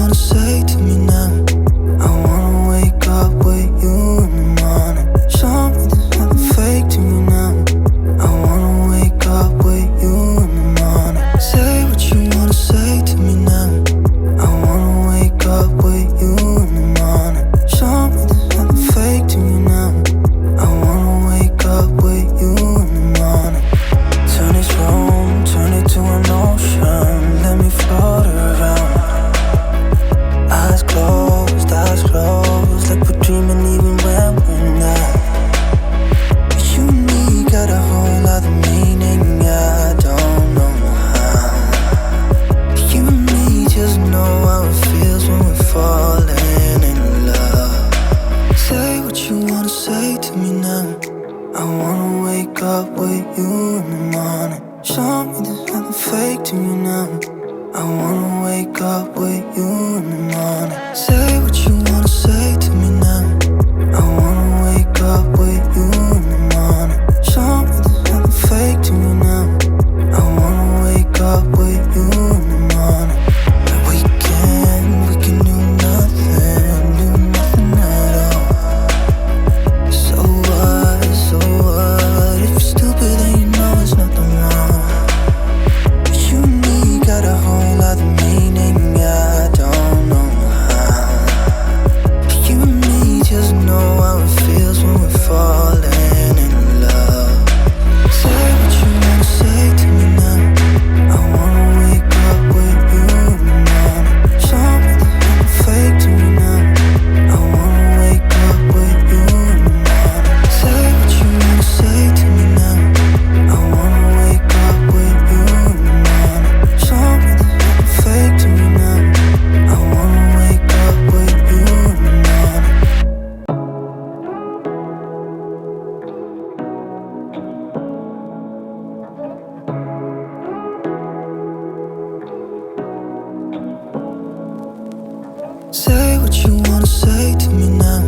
wanna say to me now? I wanna wake up with you in the morning. Show me there's nothing fake to me now. I wanna wake up with you in the morning. Say what you wanna say to me now. I wanna wake up with you in the morning. Show me there's nothing fake to me now. I wanna wake up with you in the morning. Turn this room, turn it to an ocean. Let me float around. Eyes closed, like we're dreaming even when we're not. You and me got a whole other meaning, I don't know how. You and me just know how it feels when we're falling in love. Say what you wanna say to me now. I wanna wake up with you in the morning. Show me there's nothing fake to me now. I wanna wake up with you in the morning. Say what you wanna say to me now. I wanna wake up with you in the morning. Show me there's nothing fake to me now. I wanna wake up with you in the morning. We can do nothing at all. So what, if you're stupid then you know there's nothing wrong. But you and me got a whole other meaning, I don't know how. You and me just know how it feels when we're falling in love. Say what you wanna say to me now. I wanna wake up with you in the morning. Show me there's nothing fake to me now. I wanna wake up with you in the morning. Say what you wanna say to me now. I wanna wake up with you in the morning. Show me there's nothing fake to me now. I wanna wake up with you in the morning. Say what you wanna say to me now.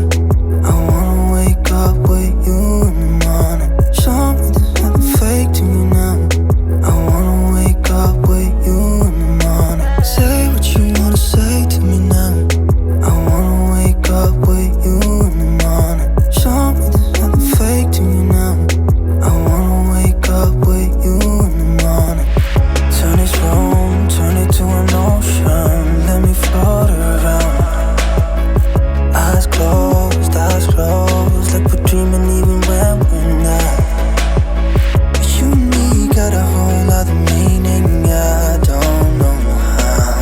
I wanna wake up with you in the morning. Show me there's nothing fake to me now. I wanna wake up with you in the morning. Say what you wanna say to me now. I wanna wake up with you in the morning. Show me there's nothing fake to me now. I wanna wake up with you in the morning. Turn this room, turn it to an ocean. Let me float around. Eyes closed, like we're dreaming even when we're not. But you and me got a whole other meaning, I don't know how.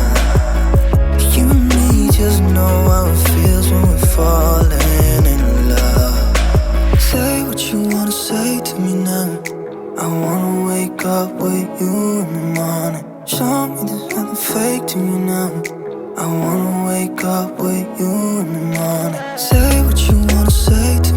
You and me just know how it feels when we're falling in love. Say what you wanna say to me now. I wanna wake up with you in the morning. Show me there's nothing fake to me now. I wanna wake up with you in the morning. Say what you wanna say to me.